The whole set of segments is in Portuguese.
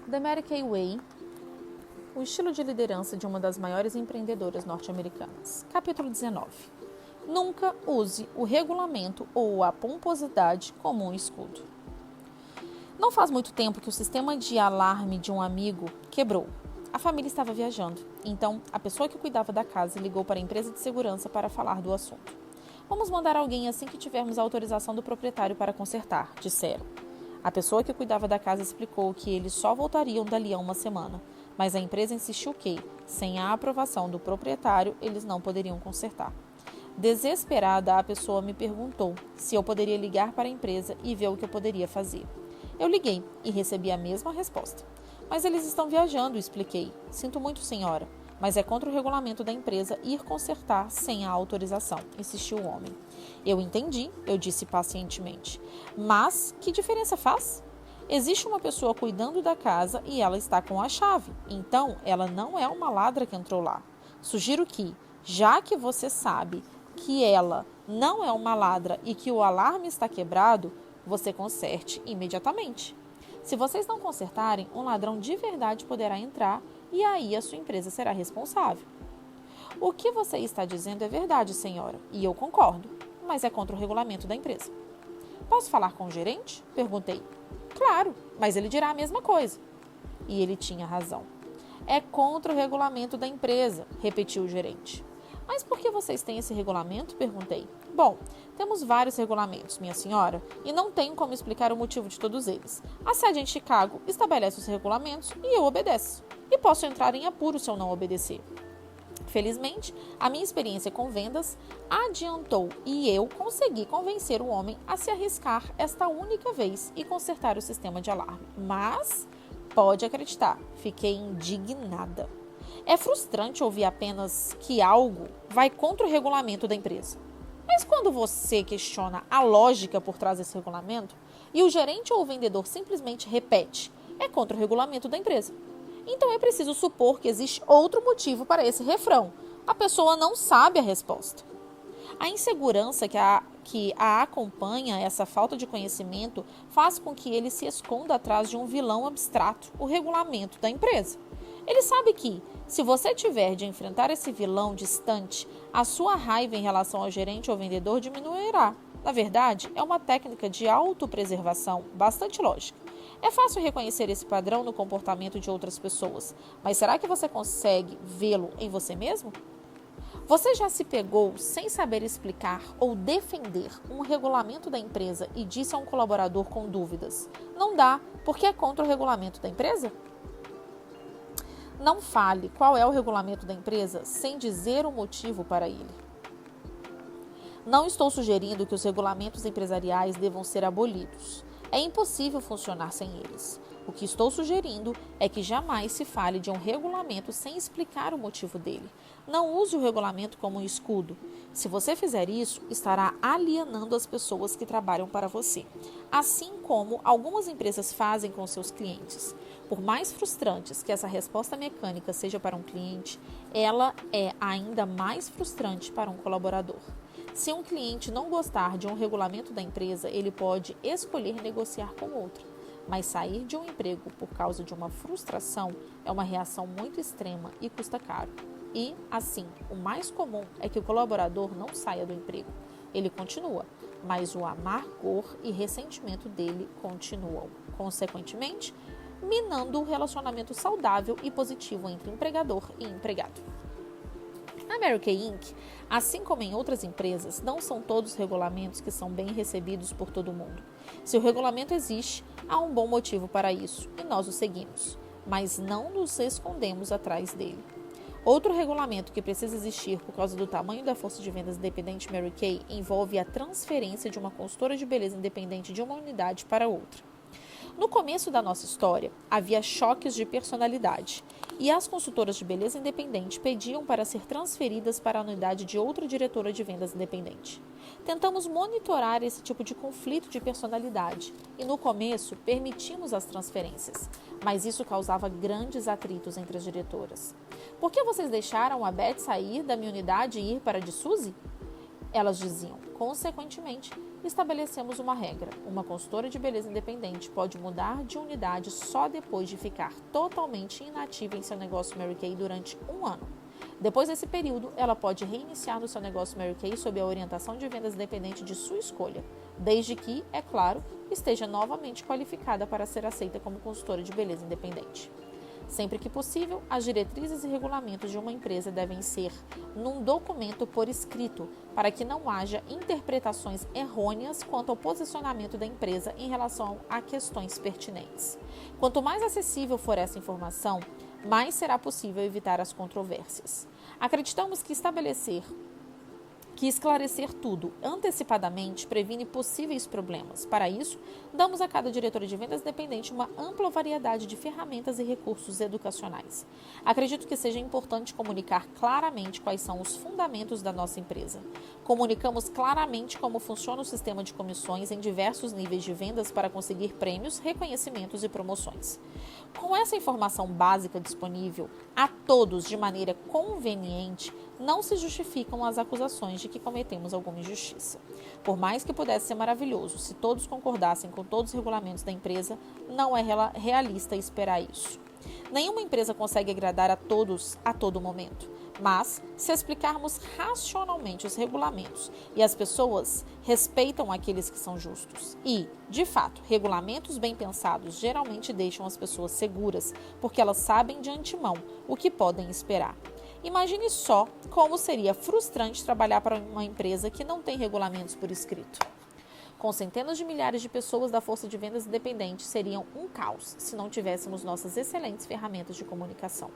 The Mary Kay Way, o estilo de liderança de uma das maiores empreendedoras norte-americanas. Capítulo 19. Nunca use o regulamento ou a pomposidade como um escudo. Não faz muito tempo que o sistema de alarme de um amigo quebrou. A família estava viajando, então a pessoa que cuidava da casa ligou para a empresa de segurança para falar do assunto. Vamos mandar alguém assim que tivermos a autorização do proprietário para consertar, disseram. A pessoa que cuidava da casa explicou que eles só voltariam dali a uma semana, mas a empresa insistiu que, sem a aprovação do proprietário, eles não poderiam consertar. Desesperada, a pessoa me perguntou se eu poderia ligar para a empresa e ver o que eu poderia fazer. Eu liguei e recebi a mesma resposta. Mas eles estão viajando, expliquei. Sinto muito, senhora, mas é contra o regulamento da empresa ir consertar sem a autorização, insistiu o homem. Eu entendi, eu disse pacientemente. Mas que diferença faz? Existe uma pessoa cuidando da casa e ela está com a chave. Então, ela não é uma ladra que entrou lá. Sugiro que, já que você sabe que ela não é uma ladra e que o alarme está quebrado, você conserte imediatamente. Se vocês não consertarem, um ladrão de verdade poderá entrar e aí a sua empresa será responsável. O que você está dizendo é verdade, senhora, e eu concordo, mas é contra o regulamento da empresa. Posso falar com o gerente? Perguntei. Claro, mas ele dirá a mesma coisa. E ele tinha razão. É contra o regulamento da empresa, repetiu o gerente. Mas por que vocês têm esse regulamento? Perguntei. Bom, temos vários regulamentos, minha senhora, e não tenho como explicar o motivo de todos eles. A sede em Chicago estabelece os regulamentos e eu obedeço. E posso entrar em apuro se eu não obedecer. Felizmente, a minha experiência com vendas adiantou e eu consegui convencer o homem a se arriscar esta única vez e consertar o sistema de alarme. Mas, pode acreditar, fiquei indignada. É frustrante ouvir apenas que algo vai contra o regulamento da empresa. Mas quando você questiona a lógica por trás desse regulamento e o gerente ou o vendedor simplesmente repete, é contra o regulamento da empresa. Então é preciso supor que existe outro motivo para esse refrão. A pessoa não sabe a resposta. A insegurança que a acompanha, essa falta de conhecimento, faz com que ele se esconda atrás de um vilão abstrato, o regulamento da empresa. Ele sabe que, se você tiver de enfrentar esse vilão distante, a sua raiva em relação ao gerente ou vendedor diminuirá. Na verdade, é uma técnica de autopreservação bastante lógica. É fácil reconhecer esse padrão no comportamento de outras pessoas, mas será que você consegue vê-lo em você mesmo? Você já se pegou sem saber explicar ou defender um regulamento da empresa e disse a um colaborador com dúvidas: não dá, porque é contra o regulamento da empresa? Não fale qual é o regulamento da empresa sem dizer o motivo para ele. Não estou sugerindo que os regulamentos empresariais devam ser abolidos. É impossível funcionar sem eles. O que estou sugerindo é que jamais se fale de um regulamento sem explicar o motivo dele. Não use o regulamento como um escudo. Se você fizer isso, estará alienando as pessoas que trabalham para você, assim como algumas empresas fazem com seus clientes. Por mais frustrantes que essa resposta mecânica seja para um cliente, ela é ainda mais frustrante para um colaborador. Se um cliente não gostar de um regulamento da empresa, ele pode escolher negociar com outro. Mas sair de um emprego por causa de uma frustração é uma reação muito extrema e custa caro. E, assim, o mais comum é que o colaborador não saia do emprego. Ele continua, mas o amargor e ressentimento dele continuam. Consequentemente, minando o relacionamento saudável e positivo entre empregador e empregado. Na Mary Kay Inc., assim como em outras empresas, não são todos regulamentos que são bem recebidos por todo mundo. Se o regulamento existe, há um bom motivo para isso e nós o seguimos, mas não nos escondemos atrás dele. Outro regulamento que precisa existir por causa do tamanho da força de vendas independente Mary Kay envolve a transferência de uma consultora de beleza independente de uma unidade para outra. No começo da nossa história, havia choques de personalidade e as consultoras de beleza independente pediam para ser transferidas para a unidade de outra diretora de vendas independente. Tentamos monitorar esse tipo de conflito de personalidade e, no começo, permitimos as transferências, mas isso causava grandes atritos entre as diretoras. Por que vocês deixaram a Beth sair da minha unidade e ir para a de Suzy? Elas diziam. Consequentemente, estabelecemos uma regra. Uma consultora de beleza independente pode mudar de unidade só depois de ficar totalmente inativa em seu negócio Mary Kay durante um ano. Depois desse período, ela pode reiniciar no seu negócio Mary Kay sob a orientação de vendas independente de sua escolha, desde que, é claro, esteja novamente qualificada para ser aceita como consultora de beleza independente. Sempre que possível, as diretrizes e regulamentos de uma empresa devem ser num documento por escrito, para que não haja interpretações errôneas quanto ao posicionamento da empresa em relação a questões pertinentes. Quanto mais acessível for essa informação, mais será possível evitar as controvérsias. Acreditamos que esclarecer tudo antecipadamente previne possíveis problemas. Para isso, damos a cada diretora de vendas independente uma ampla variedade de ferramentas e recursos educacionais. Acredito que seja importante comunicar claramente quais são os fundamentos da nossa empresa. Comunicamos claramente como funciona o sistema de comissões em diversos níveis de vendas para conseguir prêmios, reconhecimentos e promoções. Com essa informação básica disponível a todos de maneira conveniente, não se justificam as acusações de que cometemos alguma injustiça. Por mais que pudesse ser maravilhoso se todos concordassem com todos os regulamentos da empresa, não é realista esperar isso. Nenhuma empresa consegue agradar a todos a todo momento, mas se explicarmos racionalmente os regulamentos e as pessoas respeitam aqueles que são justos e, de fato, regulamentos bem pensados geralmente deixam as pessoas seguras porque elas sabem de antemão o que podem esperar. Imagine só como seria frustrante trabalhar para uma empresa que não tem regulamentos por escrito. Com centenas de milhares de pessoas da força de vendas independente, seriam um caos se não tivéssemos nossas excelentes ferramentas de comunicação.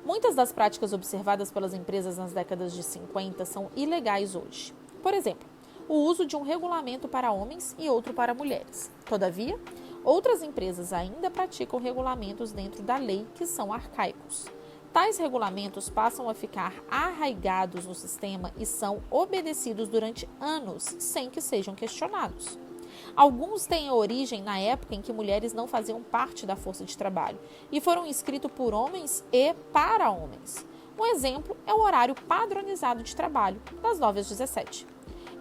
Muitas das práticas observadas pelas empresas nas décadas de 50 são ilegais hoje. Por exemplo, o uso de um regulamento para homens e outro para mulheres. Todavia, outras empresas ainda praticam regulamentos dentro da lei que são arcaicos. Tais regulamentos passam a ficar arraigados no sistema e são obedecidos durante anos sem que sejam questionados. Alguns têm origem na época em que mulheres não faziam parte da força de trabalho e foram escritos por homens e para homens. Um exemplo é o horário padronizado de trabalho, das 9 às 17.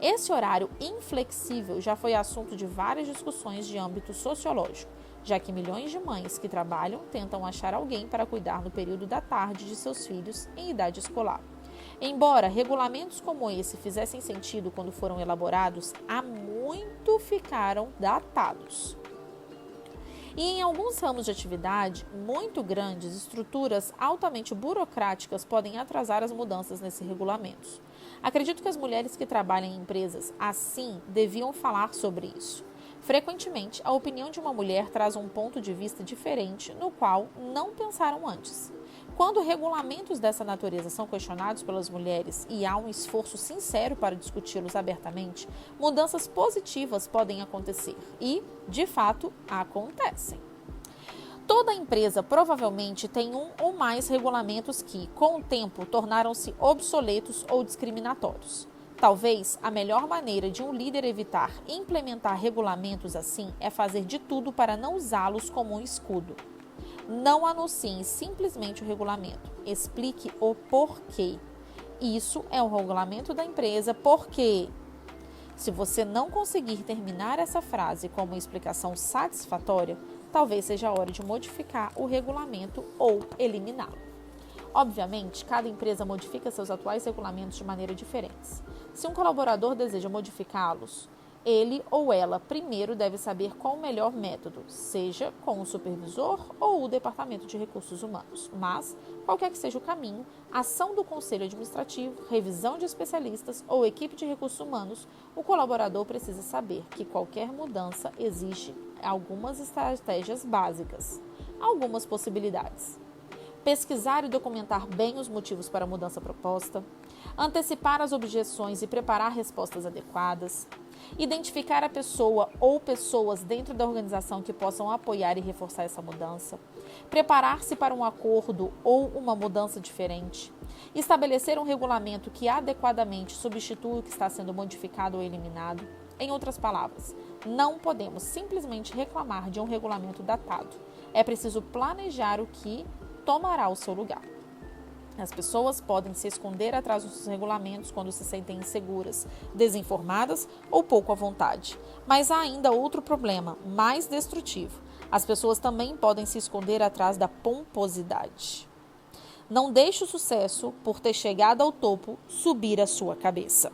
Esse horário inflexível já foi assunto de várias discussões de âmbito sociológico, já que milhões de mães que trabalham tentam achar alguém para cuidar no período da tarde de seus filhos em idade escolar. Embora regulamentos como esse fizessem sentido quando foram elaborados, há muito ficaram datados. E em alguns ramos de atividade muito grandes, estruturas altamente burocráticas podem atrasar as mudanças nesses regulamentos. Acredito que as mulheres que trabalham em empresas assim deviam falar sobre isso. Frequentemente, a opinião de uma mulher traz um ponto de vista diferente no qual não pensaram antes. Quando regulamentos dessa natureza são questionados pelas mulheres e há um esforço sincero para discuti-los abertamente, mudanças positivas podem acontecer e, de fato, acontecem. Toda empresa provavelmente tem um ou mais regulamentos que, com o tempo, tornaram-se obsoletos ou discriminatórios. Talvez a melhor maneira de um líder evitar implementar regulamentos assim é fazer de tudo para não usá-los como um escudo. Não anunciem simplesmente o regulamento. Explique o porquê. Isso é um regulamento da empresa porque... Se você não conseguir terminar essa frase com uma explicação satisfatória, talvez seja a hora de modificar o regulamento ou eliminá-lo. Obviamente, cada empresa modifica seus atuais regulamentos de maneira diferente. Se um colaborador deseja modificá-los, ele ou ela primeiro deve saber qual o melhor método, seja com o supervisor ou o departamento de recursos humanos. Mas, qualquer que seja o caminho, ação do conselho administrativo, revisão de especialistas ou equipe de recursos humanos, o colaborador precisa saber que qualquer mudança exige algumas estratégias básicas, algumas possibilidades. Pesquisar e documentar bem os motivos para a mudança proposta, antecipar as objeções e preparar respostas adequadas, identificar a pessoa ou pessoas dentro da organização que possam apoiar e reforçar essa mudança, preparar-se para um acordo ou uma mudança diferente, estabelecer um regulamento que adequadamente substitua o que está sendo modificado ou eliminado. Em outras palavras, não podemos simplesmente reclamar de um regulamento datado. É preciso planejar o que tomará o seu lugar. As pessoas podem se esconder atrás dos regulamentos quando se sentem inseguras, desinformadas ou pouco à vontade. Mas há ainda outro problema, mais destrutivo. As pessoas também podem se esconder atrás da pomposidade. Não deixe o sucesso, por ter chegado ao topo, subir a sua cabeça.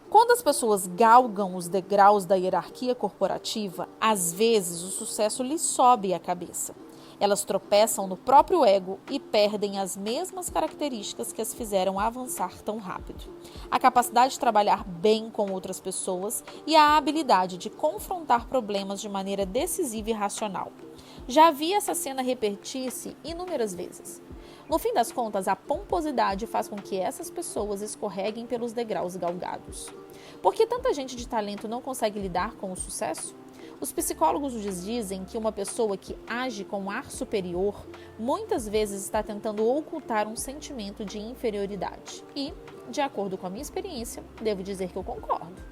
Quando as pessoas galgam os degraus da hierarquia corporativa, às vezes o sucesso lhes sobe a cabeça. Elas tropeçam no próprio ego e perdem as mesmas características que as fizeram avançar tão rápido. A capacidade de trabalhar bem com outras pessoas e a habilidade de confrontar problemas de maneira decisiva e racional. Já vi essa cena repetir-se inúmeras vezes. No fim das contas, a pomposidade faz com que essas pessoas escorreguem pelos degraus galgados. Por que tanta gente de talento não consegue lidar com o sucesso? Os psicólogos nos dizem que uma pessoa que age com ar superior muitas vezes está tentando ocultar um sentimento de inferioridade. E, de acordo com a minha experiência, devo dizer que eu concordo.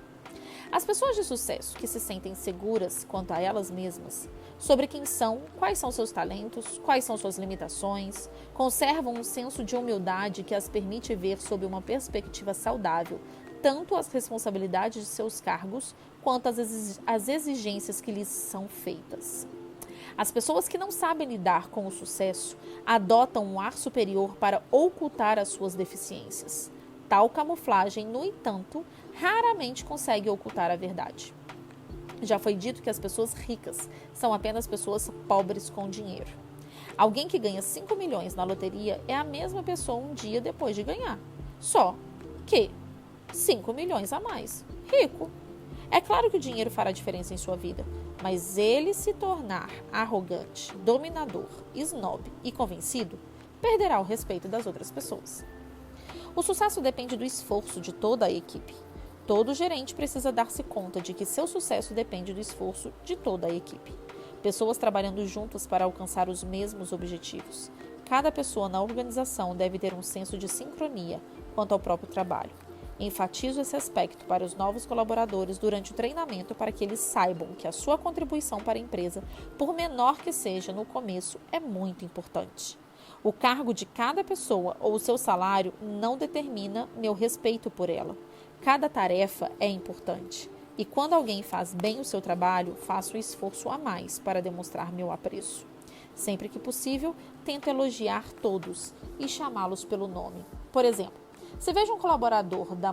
As pessoas de sucesso que se sentem seguras quanto a elas mesmas, sobre quem são, quais são seus talentos, quais são suas limitações, conservam um senso de humildade que as permite ver sob uma perspectiva saudável tanto as responsabilidades de seus cargos quanto as exigências que lhes são feitas. As pessoas que não sabem lidar com o sucesso adotam um ar superior para ocultar as suas deficiências. Tal camuflagem, no entanto, raramente consegue ocultar a verdade. Já foi dito que as pessoas ricas são apenas pessoas pobres com dinheiro. Alguém que ganha 5 milhões na loteria é a mesma pessoa um dia depois de ganhar. Só que 5 milhões a mais. Rico. É claro que o dinheiro fará diferença em sua vida, mas ele se tornar arrogante, dominador, snob e convencido, perderá o respeito das outras pessoas. O sucesso depende do esforço de toda a equipe. Todo gerente precisa dar-se conta de que seu sucesso depende do esforço de toda a equipe. Pessoas trabalhando juntas para alcançar os mesmos objetivos. Cada pessoa na organização deve ter um senso de sincronia quanto ao próprio trabalho. Enfatizo esse aspecto para os novos colaboradores durante o treinamento para que eles saibam que a sua contribuição para a empresa, por menor que seja no começo, é muito importante. O cargo de cada pessoa ou o seu salário não determina meu respeito por ela. Cada tarefa é importante. E quando alguém faz bem o seu trabalho, faço um esforço a mais para demonstrar meu apreço. Sempre que possível, tento elogiar todos e chamá-los pelo nome. Por exemplo, se vejo um colaborador da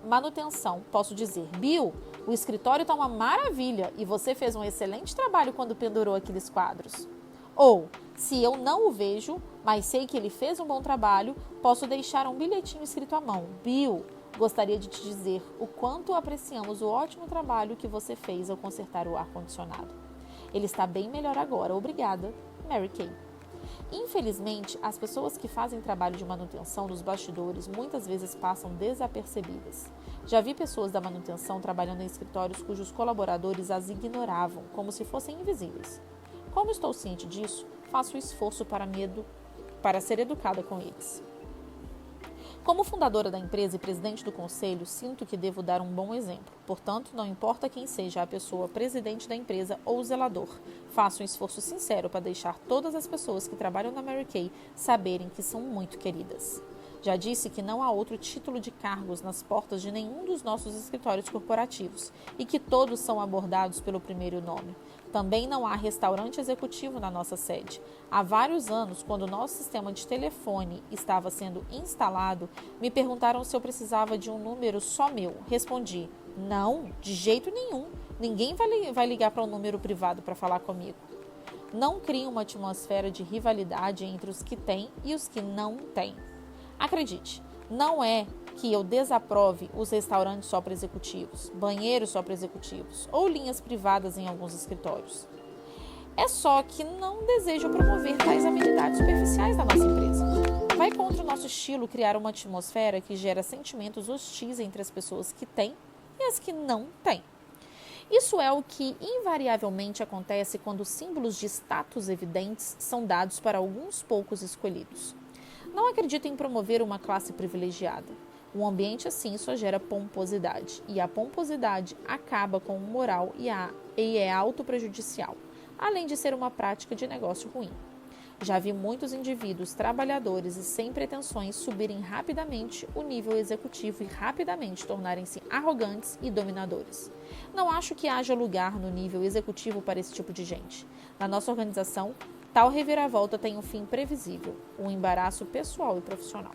manutenção, posso dizer: Bill, o escritório está uma maravilha e você fez um excelente trabalho quando pendurou aqueles quadros. Ou, se eu não o vejo, mas sei que ele fez um bom trabalho, posso deixar um bilhetinho escrito à mão: Bill, gostaria de te dizer o quanto apreciamos o ótimo trabalho que você fez ao consertar o ar-condicionado. Ele está bem melhor agora, obrigada, Mary Kay. Infelizmente, as pessoas que fazem trabalho de manutenção nos bastidores muitas vezes passam desapercebidas. Já vi pessoas da manutenção trabalhando em escritórios cujos colaboradores as ignoravam, como se fossem invisíveis. Como estou ciente disso, faço esforço para ser educada com eles. Como fundadora da empresa e presidente do conselho, sinto que devo dar um bom exemplo. Portanto, não importa quem seja a pessoa presidente da empresa ou zelador, faço um esforço sincero para deixar todas as pessoas que trabalham na Mary Kay saberem que são muito queridas. Já disse que não há outro título de cargos nas portas de nenhum dos nossos escritórios corporativos e que todos são abordados pelo primeiro nome. Também não há restaurante executivo na nossa sede. Há vários anos, quando o nosso sistema de telefone estava sendo instalado, me perguntaram se eu precisava de um número só meu. Respondi: não, de jeito nenhum. Ninguém vai ligar para um número privado para falar comigo. Não crie uma atmosfera de rivalidade entre os que têm e os que não têm. Acredite, não é que eu desaprove os restaurantes só para executivos, banheiros só para executivos ou linhas privadas em alguns escritórios. É só que não desejo promover tais habilidades superficiais da nossa empresa. Vai contra o nosso estilo criar uma atmosfera que gera sentimentos hostis entre as pessoas que têm e as que não têm. Isso é o que invariavelmente acontece quando símbolos de status evidentes são dados para alguns poucos escolhidos. Não acredito em promover uma classe privilegiada. Um ambiente assim só gera pomposidade, e a pomposidade acaba com o moral e é autoprejudicial, além de ser uma prática de negócio ruim. Já vi muitos indivíduos trabalhadores e sem pretensões subirem rapidamente o nível executivo e rapidamente tornarem-se arrogantes e dominadores. Não acho que haja lugar no nível executivo para esse tipo de gente. Na nossa organização, tal reviravolta tem um fim previsível, um embaraço pessoal e profissional.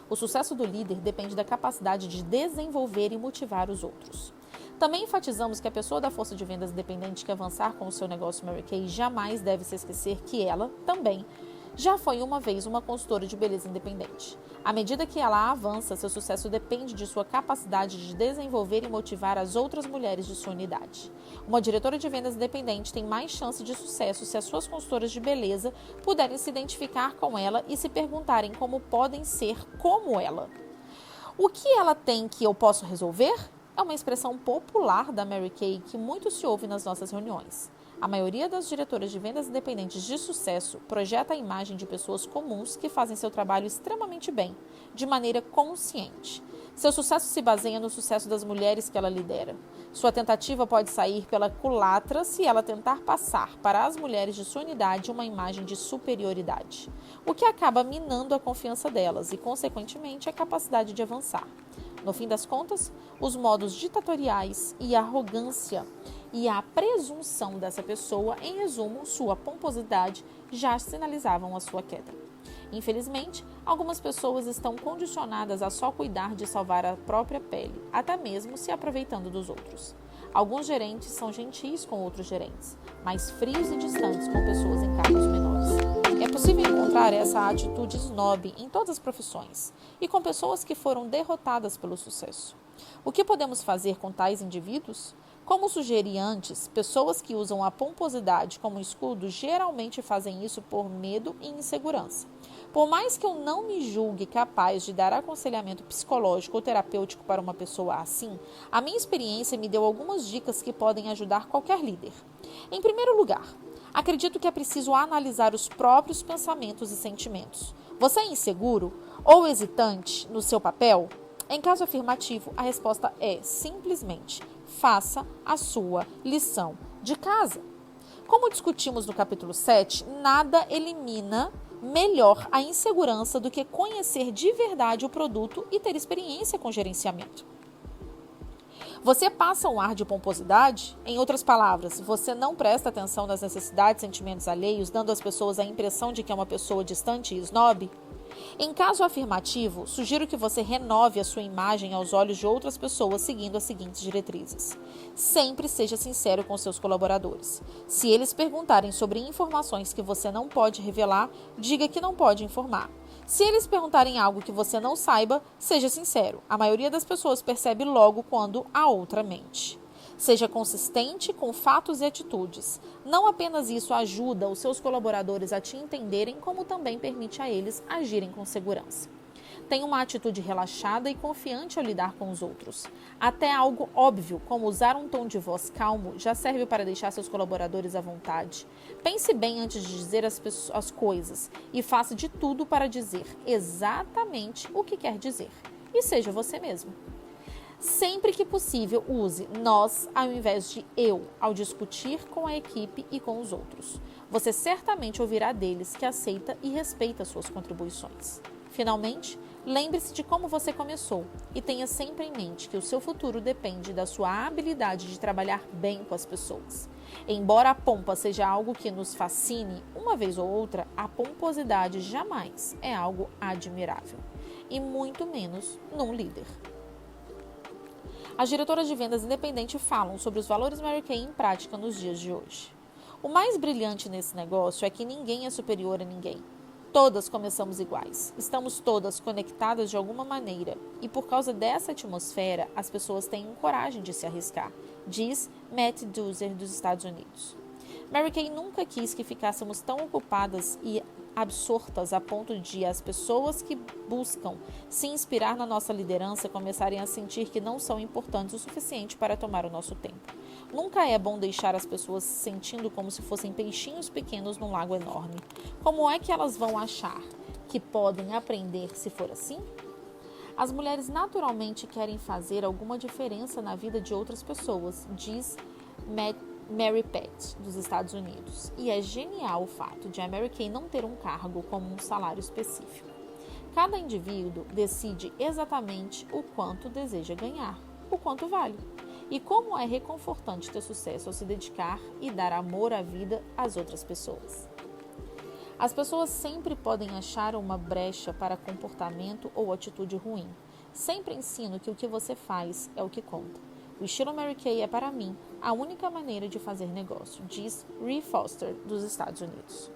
O sucesso do líder depende da capacidade de desenvolver e motivar os outros. Também enfatizamos que a pessoa da força de vendas independente que avançar com o seu negócio Mary Kay jamais deve se esquecer que ela, também, já foi uma vez uma consultora de beleza independente. À medida que ela avança, seu sucesso depende de sua capacidade de desenvolver e motivar as outras mulheres de sua unidade. Uma diretora de vendas independente tem mais chance de sucesso se as suas consultoras de beleza puderem se identificar com ela e se perguntarem como podem ser como ela. O que ela tem que eu posso resolver? É uma expressão popular da Mary Kay que muito se ouve nas nossas reuniões. A maioria das diretoras de vendas independentes de sucesso projeta a imagem de pessoas comuns que fazem seu trabalho extremamente bem, de maneira consciente. Seu sucesso se baseia no sucesso das mulheres que ela lidera. Sua tentativa pode sair pela culatra se ela tentar passar para as mulheres de sua unidade uma imagem de superioridade, o que acaba minando a confiança delas e, consequentemente, a capacidade de avançar. No fim das contas, os modos ditatoriais e a arrogância e a presunção dessa pessoa, em resumo, sua pomposidade, já sinalizavam a sua queda. Infelizmente, algumas pessoas estão condicionadas a só cuidar de salvar a própria pele, até mesmo se aproveitando dos outros. Alguns gerentes são gentis com outros gerentes, mas frios e distantes com pessoas em cargos menores. É possível encontrar essa atitude snob em todas as profissões e com pessoas que foram derrotadas pelo sucesso. O que podemos fazer com tais indivíduos? Como sugeri antes, pessoas que usam a pomposidade como escudo geralmente fazem isso por medo e insegurança. Por mais que eu não me julgue capaz de dar aconselhamento psicológico ou terapêutico para uma pessoa assim, a minha experiência me deu algumas dicas que podem ajudar qualquer líder. Em primeiro lugar, acredito que é preciso analisar os próprios pensamentos e sentimentos. Você é inseguro ou hesitante no seu papel? Em caso afirmativo, a resposta é simplesmente: faça a sua lição de casa. Como discutimos no capítulo 7, nada elimina melhor a insegurança do que conhecer de verdade o produto e ter experiência com gerenciamento. Você passa um ar de pomposidade? Em outras palavras, você não presta atenção nas necessidades e sentimentos alheios, dando às pessoas a impressão de que é uma pessoa distante e snob? Em caso afirmativo, sugiro que você renove a sua imagem aos olhos de outras pessoas seguindo as seguintes diretrizes. Sempre seja sincero com seus colaboradores. Se eles perguntarem sobre informações que você não pode revelar, diga que não pode informar. Se eles perguntarem algo que você não saiba, seja sincero. A maioria das pessoas percebe logo quando a outra mente. Seja consistente com fatos e atitudes. Não apenas isso ajuda os seus colaboradores a te entenderem, como também permite a eles agirem com segurança. Tenha uma atitude relaxada e confiante ao lidar com os outros. Até algo óbvio, como usar um tom de voz calmo, já serve para deixar seus colaboradores à vontade. Pense bem antes de dizer as coisas e faça de tudo para dizer exatamente o que quer dizer. E seja você mesmo. Sempre que possível, use nós ao invés de eu ao discutir com a equipe e com os outros. Você certamente ouvirá deles que aceita e respeita suas contribuições. Finalmente, lembre-se de como você começou e tenha sempre em mente que o seu futuro depende da sua habilidade de trabalhar bem com as pessoas. Embora a pompa seja algo que nos fascine, uma vez ou outra, a pomposidade jamais é algo admirável, e muito menos num líder. As diretoras de vendas independentes falam sobre os valores Mary Kay em prática nos dias de hoje. O mais brilhante nesse negócio é que ninguém é superior a ninguém. Todas começamos iguais, estamos todas conectadas de alguma maneira e por causa dessa atmosfera as pessoas têm coragem de se arriscar, diz Matt Duser dos Estados Unidos. Mary Kay nunca quis que ficássemos tão ocupadas e absortas a ponto de as pessoas que buscam se inspirar na nossa liderança começarem a sentir que não são importantes o suficiente para tomar o nosso tempo. Nunca é bom deixar as pessoas se sentindo como se fossem peixinhos pequenos num lago enorme. Como é que elas vão achar que podem aprender se for assim? As mulheres naturalmente querem fazer alguma diferença na vida de outras pessoas, diz Matt Mary Pat, dos Estados Unidos. E é genial o fato de a Mary Kay não ter um cargo como um salário específico. Cada indivíduo decide exatamente o quanto deseja ganhar, o quanto vale. E como é reconfortante ter sucesso ao se dedicar e dar amor à vida às outras pessoas. As pessoas sempre podem achar uma brecha para comportamento ou atitude ruim. Sempre ensino que o que você faz é o que conta. O estilo Mary Kay é, para mim, a única maneira de fazer negócio, diz Rhea Foster, dos Estados Unidos.